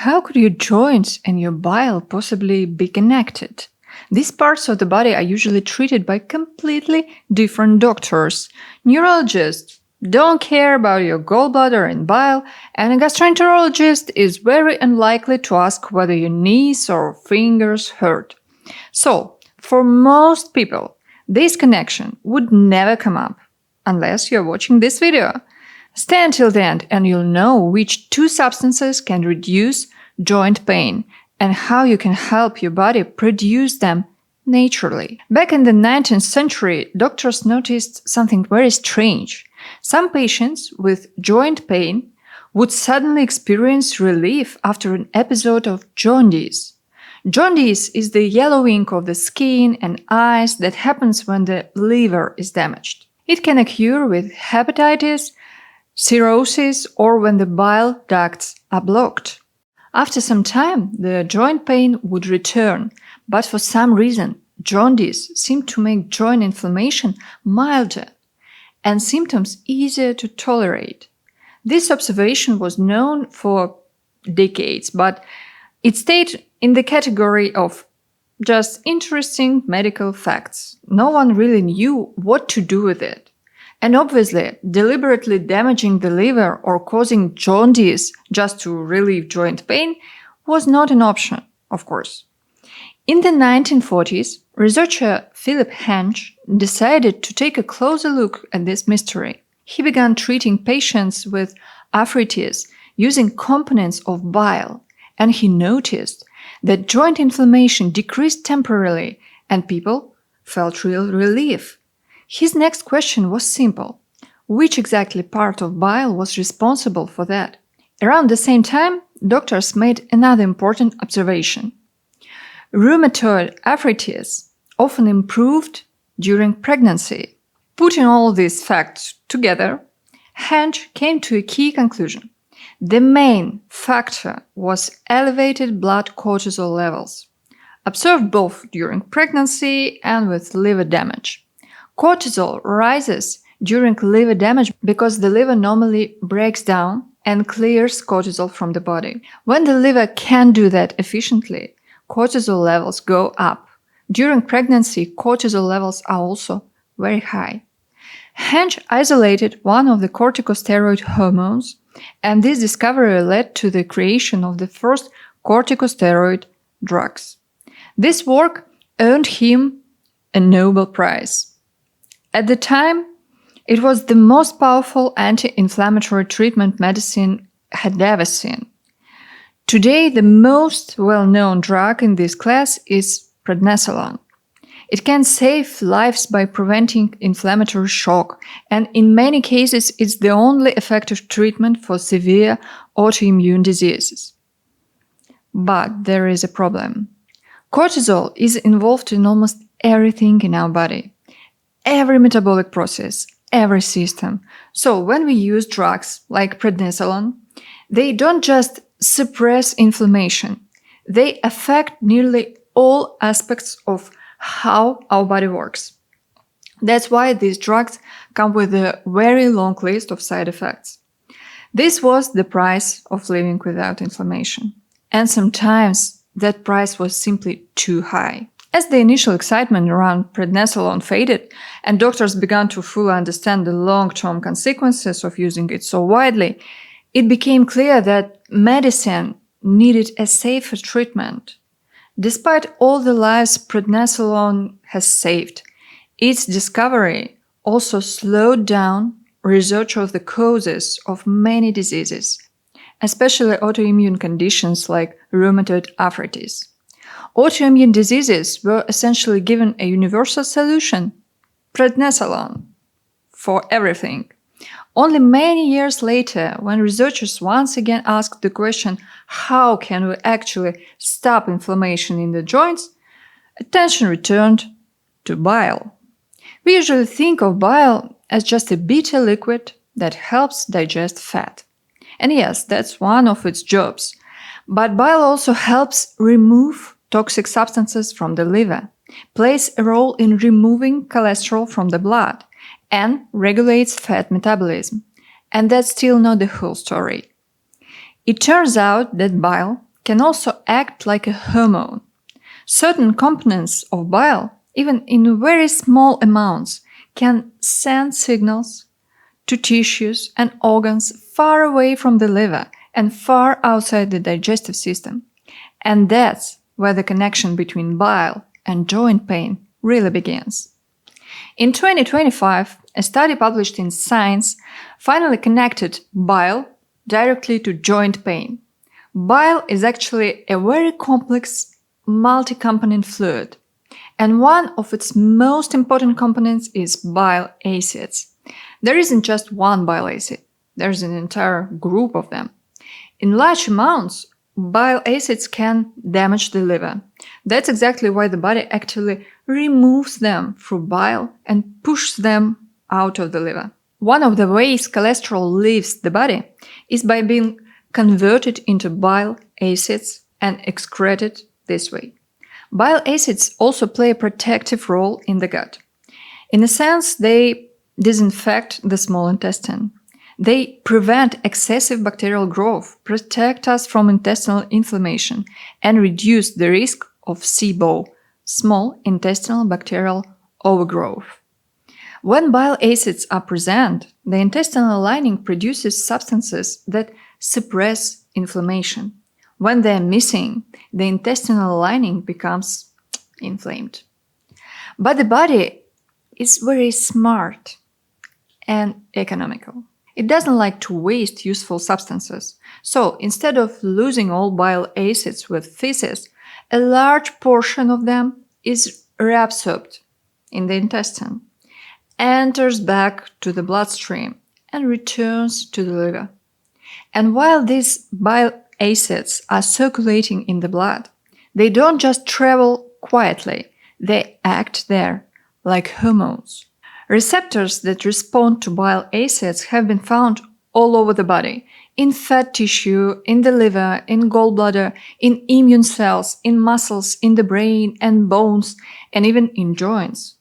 How could your joints and your bile possibly be connected? These parts of the body are usually treated by completely different doctors. Neurologists don't care about your gallbladder and bile, and a gastroenterologist is very unlikely to ask whether your knees or fingers hurt. So, for most people, this connection would never come up, unless you're watching this video. Stay until the end and you'll know which two substances can reduce joint pain and how you can help your body produce them naturally. Back in the 19th century, doctors noticed something very strange. Some patients with joint pain would suddenly experience relief after an episode of jaundice. Jaundice is the yellowing of the skin and eyes that happens when the liver is damaged. It can occur with hepatitis, cirrhosis, or when the bile ducts are blocked. After some time, the joint pain would return, but for some reason, jaundice seemed to make joint inflammation milder and symptoms easier to tolerate. This observation was known for decades, but it stayed in the category of just interesting medical facts. No one really knew what to do with it. And obviously, deliberately damaging the liver or causing jaundice just to relieve joint pain was not an option, of course. In the 1940s, researcher Philip Hench decided to take a closer look at this mystery. He began treating patients with arthritis using components of bile, and he noticed that joint inflammation decreased temporarily and people felt real relief. His next question was simple. Which exactly part of bile was responsible for that? Around the same time, doctors made another important observation. Rheumatoid arthritis often improved during pregnancy. Putting all these facts together, Hench came to a key conclusion. The main factor was elevated blood cortisol levels, observed both during pregnancy and with liver damage. Cortisol rises during liver damage because the liver normally breaks down and clears cortisol from the body. When the liver can't do that efficiently, cortisol levels go up. During pregnancy, cortisol levels are also very high. Hench isolated one of the corticosteroid hormones, and this discovery led to the creation of the first corticosteroid drugs. This work earned him a Nobel Prize. At the time, it was the most powerful anti-inflammatory treatment medicine had ever seen. Today, the most well-known drug in this class is prednisolone. It can save lives by preventing inflammatory shock, and in many cases, it's the only effective treatment for severe autoimmune diseases. But there is a problem. Cortisol is involved in almost everything in our body. Every metabolic process, every system. So when we use drugs like prednisolone, they don't just suppress inflammation. They affect nearly all aspects of how our body works. That's why these drugs come with a very long list of side effects. This was the price of living without inflammation. And sometimes that price was simply too high. As the initial excitement around prednisolone faded and doctors began to fully understand the long-term consequences of using it so widely, it became clear that medicine needed a safer treatment. Despite all the lives prednisolone has saved, its discovery also slowed down research of the causes of many diseases, especially autoimmune conditions like rheumatoid arthritis. Autoimmune diseases were essentially given a universal solution, prednisolone, for everything. Only many years later, when researchers once again asked the question, how can we actually stop inflammation in the joints, attention returned to bile. We usually think of bile as just a bitter liquid that helps digest fat. And yes, that's one of its jobs. But bile also helps remove toxic substances from the liver, plays a role in removing cholesterol from the blood, and regulates fat metabolism. And that's still not the whole story. It turns out that bile can also act like a hormone. Certain components of bile, even in very small amounts, can send signals to tissues and organs far away from the liver and far outside the digestive system. And that's where the connection between bile and joint pain really begins. In 2025, a study published in Science finally connected bile directly to joint pain. Bile is actually a very complex multi-component fluid, and one of its most important components is bile acids. There isn't just one bile acid, there's an entire group of them. In large amounts, bile acids can damage the liver. That's exactly why the body actually removes them through bile and pushes them out of the liver. One of the ways cholesterol leaves the body is by being converted into bile acids and excreted this way. Bile acids also play a protective role in the gut. In a sense, they disinfect the small intestine. They prevent excessive bacterial growth, protect us from intestinal inflammation, and reduce the risk of SIBO, small intestinal bacterial overgrowth. When bile acids are present, the intestinal lining produces substances that suppress inflammation. When they're missing, the intestinal lining becomes inflamed. But the body is very smart and economical. It doesn't like to waste useful substances. So instead of losing all bile acids with feces, a large portion of them is reabsorbed in the intestine, enters back to the bloodstream, and returns to the liver. And while these bile acids are circulating in the blood, they don't just travel quietly, they act there like hormones. Receptors that respond to bile acids have been found all over the body, in fat tissue, in the liver, in gallbladder, in immune cells, in muscles, in the brain and bones, and even in joints.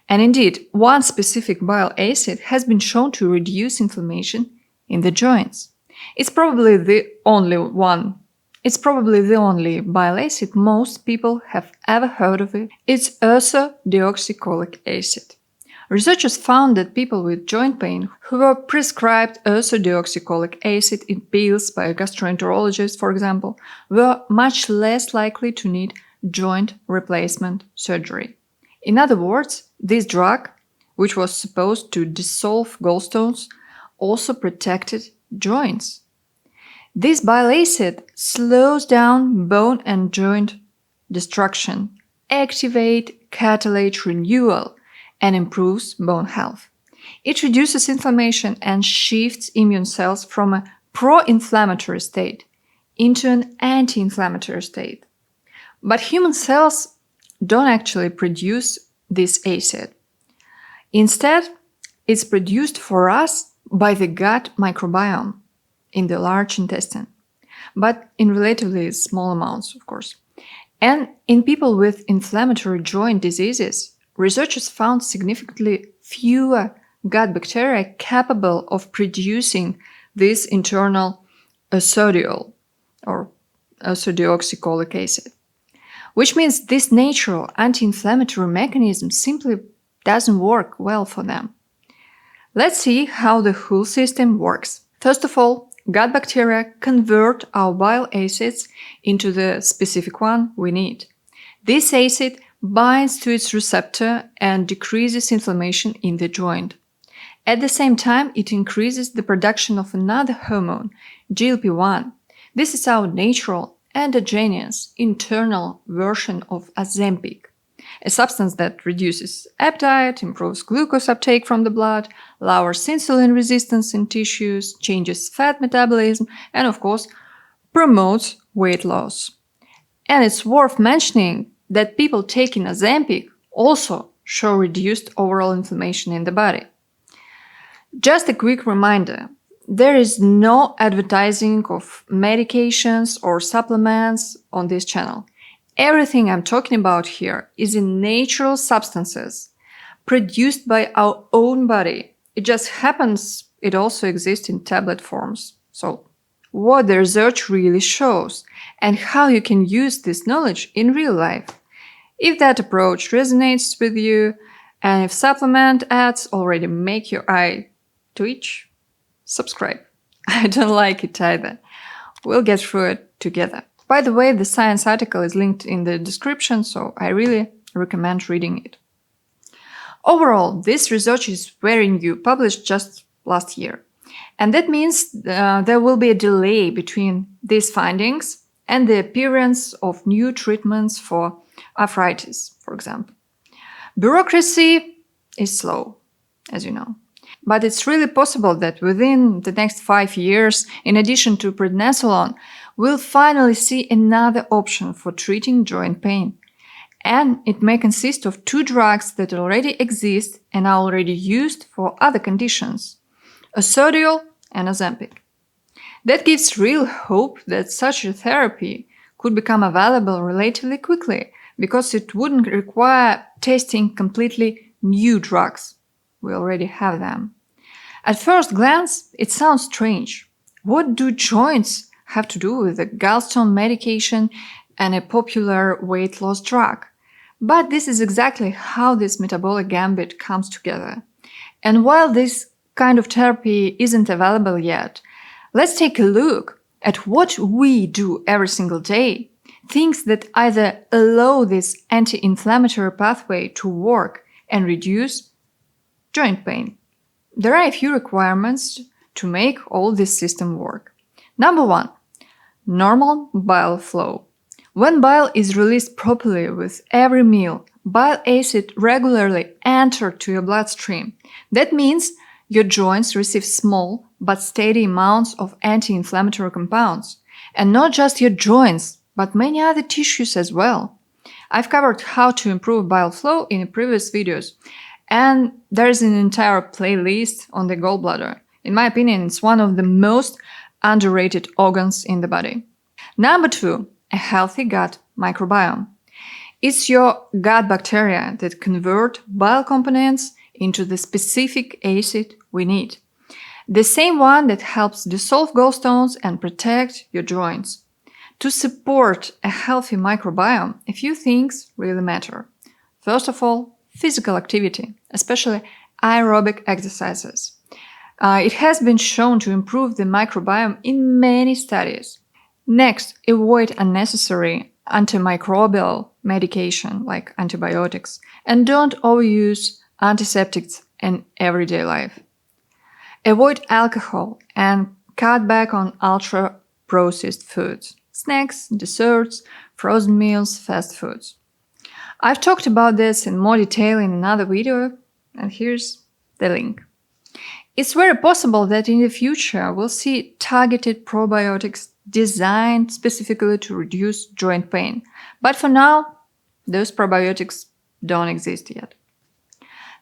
And indeed, one specific bile acid has been shown to reduce inflammation in the joints. It's probably the only bile acid most people have ever heard of it. It's ursodeoxycholic acid. Researchers found that people with joint pain who were prescribed ursodeoxycholic acid in pills by a gastroenterologist, for example, were much less likely to need joint replacement surgery. In other words, this drug, which was supposed to dissolve gallstones, also protected joints. This bile acid slows down bone and joint destruction, activates cartilage renewal, and improves bone health. It reduces inflammation and shifts immune cells from a pro-inflammatory state into an anti-inflammatory state. But human cells don't actually produce this acid. Instead, it's produced for us by the gut microbiome in the large intestine, but in relatively small amounts, of course. And in people with inflammatory joint diseases, researchers found significantly fewer gut bacteria capable of producing this internal ursodeol or ursodeoxycholic acid, which means this natural anti-inflammatory mechanism simply doesn't work well for them. Let's see how the whole system works. First of all, gut bacteria convert our bile acids into the specific one we need. This acid binds to its receptor and decreases inflammation in the joint. At the same time, it increases the production of another hormone, GLP-1. This is our natural, endogenous, internal version of Ozempic, a substance that reduces appetite, improves glucose uptake from the blood, lowers insulin resistance in tissues, changes fat metabolism, and of course, promotes weight loss. And it's worth mentioning that people taking Ozempic also show reduced overall inflammation in the body. Just a quick reminder, there is no advertising of medications or supplements on this channel. Everything I'm talking about here is in natural substances produced by our own body. It just happens it also exists in tablet forms. So what the research really shows and how you can use this knowledge in real life. If that approach resonates with you, and if supplement ads already make your eye twitch, subscribe. I don't like it either. We'll get through it together. By the way, the science article is linked in the description, so I really recommend reading it. Overall, this research is very new, published just last year. And that means there will be a delay between these findings and the appearance of new treatments for arthritis, for example. Bureaucracy is slow, as you know. But it's really possible that within the next 5 years, in addition to prednisolone, we'll finally see another option for treating joint pain. And it may consist of 2 drugs that already exist and are already used for other conditions, Asodiol and Ozempic. That gives real hope that such a therapy could become available relatively quickly because it wouldn't require testing completely new drugs. We already have them. At first glance, it sounds strange. What do joints have to do with a gallstone medication and a popular weight loss drug? But this is exactly how this metabolic gambit comes together. And while this kind of therapy isn't available yet, let's take a look at what we do every single day, things that either allow this anti-inflammatory pathway to work and reduce joint pain. There are a few requirements to make all this system work. Number 1, normal bile flow. When bile is released properly with every meal, bile acid regularly enter to your bloodstream. That means your joints receive small but steady amounts of anti-inflammatory compounds. And not just your joints, but many other tissues as well. I've covered how to improve bile flow in previous videos, and there's an entire playlist on the gallbladder. In my opinion, it's one of the most underrated organs in the body. Number 2, a healthy gut microbiome. It's your gut bacteria that convert bile components into the specific acid we need. The same one that helps dissolve gallstones and protect your joints. To support a healthy microbiome, a few things really matter. First of all, physical activity, especially aerobic exercises. It has been shown to improve the microbiome in many studies. Next, avoid unnecessary antimicrobial medication like antibiotics, and don't overuse antiseptics in everyday life. Avoid alcohol and cut back on ultra-processed foods, snacks, desserts, frozen meals, fast foods. I've talked about this in more detail in another video, and here's the link. It's very possible that in the future we'll see targeted probiotics designed specifically to reduce joint pain. But for now, those probiotics don't exist yet.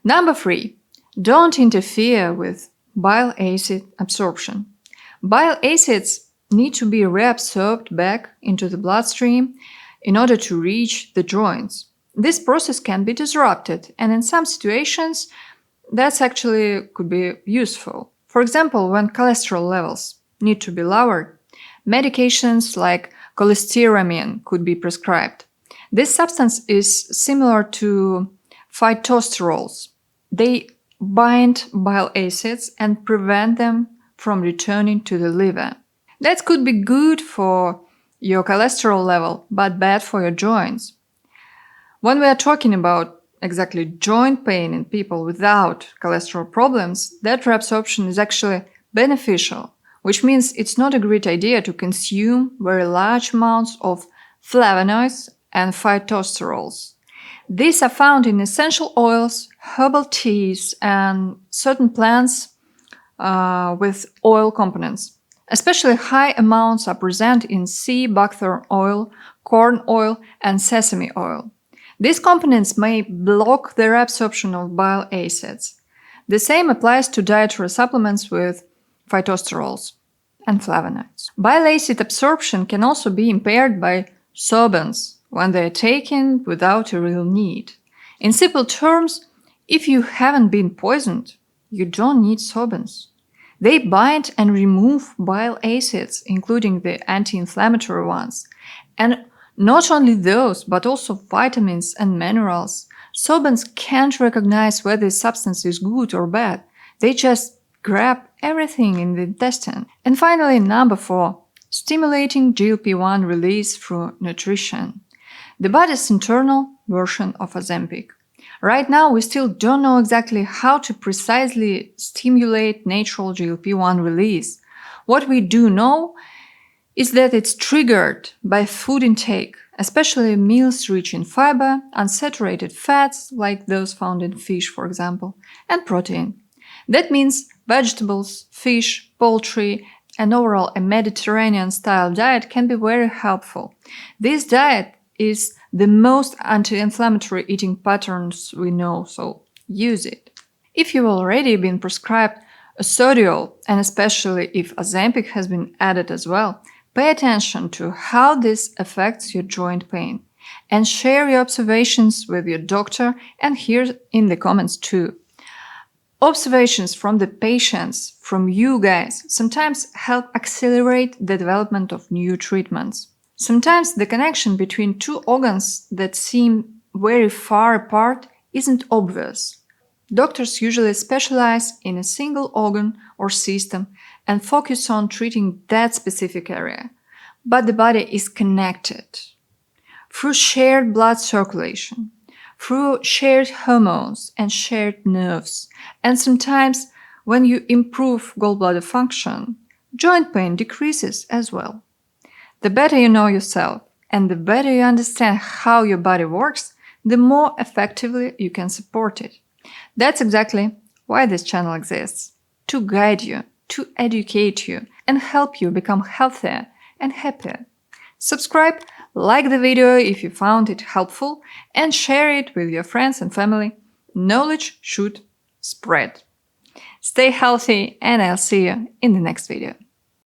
Number 3, don't interfere with bile acid absorption. Bile acids need to be reabsorbed back into the bloodstream in order to reach the joints. This process can be disrupted, and in some situations, that actually could be useful. For example, when cholesterol levels need to be lowered, medications like cholestyramine could be prescribed. This substance is similar to phytosterols. They bind bile acids and prevent them from returning to the liver. That could be good for your cholesterol level, but bad for your joints. When we are talking about exactly joint pain in people without cholesterol problems, that reabsorption is actually beneficial, which means it's not a great idea to consume very large amounts of flavonoids and phytosterols. These are found in essential oils, herbal teas, and certain plants with oil components. Especially high amounts are present in sea buckthorn oil, corn oil, and sesame oil. These components may block the reabsorption of bile acids. The same applies to dietary supplements with phytosterols and flavonoids. Bile acid absorption can also be impaired by sorbents when they are taken without a real need. In simple terms, if you haven't been poisoned, you don't need sorbents. They bind and remove bile acids, including the anti-inflammatory ones. And not only those, but also vitamins and minerals. Solvents can't recognize whether a substance is good or bad. They just grab everything in the intestine. And finally, number 4, stimulating GLP-1 release through nutrition. The body's internal version of Ozempic. Right now, we still don't know exactly how to precisely stimulate natural GLP-1 release. What we do know is that it's triggered by food intake, especially meals rich in fiber, unsaturated fats, like those found in fish, for example, and protein. That means vegetables, fish, poultry, and overall a Mediterranean-style diet can be very helpful. This diet is the most anti-inflammatory eating patterns we know, so use it. If you've already been prescribed a sodiol, and especially if Ozempic has been added as well, pay attention to how this affects your joint pain and share your observations with your doctor and here in the comments too. Observations from the patients, from you guys, sometimes help accelerate the development of new treatments. Sometimes the connection between two organs that seem very far apart isn't obvious. Doctors usually specialize in a single organ or system and focus on treating that specific area. But the body is connected through shared blood circulation, through shared hormones and shared nerves. And sometimes when you improve gallbladder function, joint pain decreases as well. The better you know yourself and the better you understand how your body works, the more effectively you can support it. That's exactly why this channel exists, to guide you, to educate you, and help you become healthier and happier. Subscribe, like the video if you found it helpful, and share it with your friends and family. Knowledge should spread. Stay healthy, and I'll see you in the next video.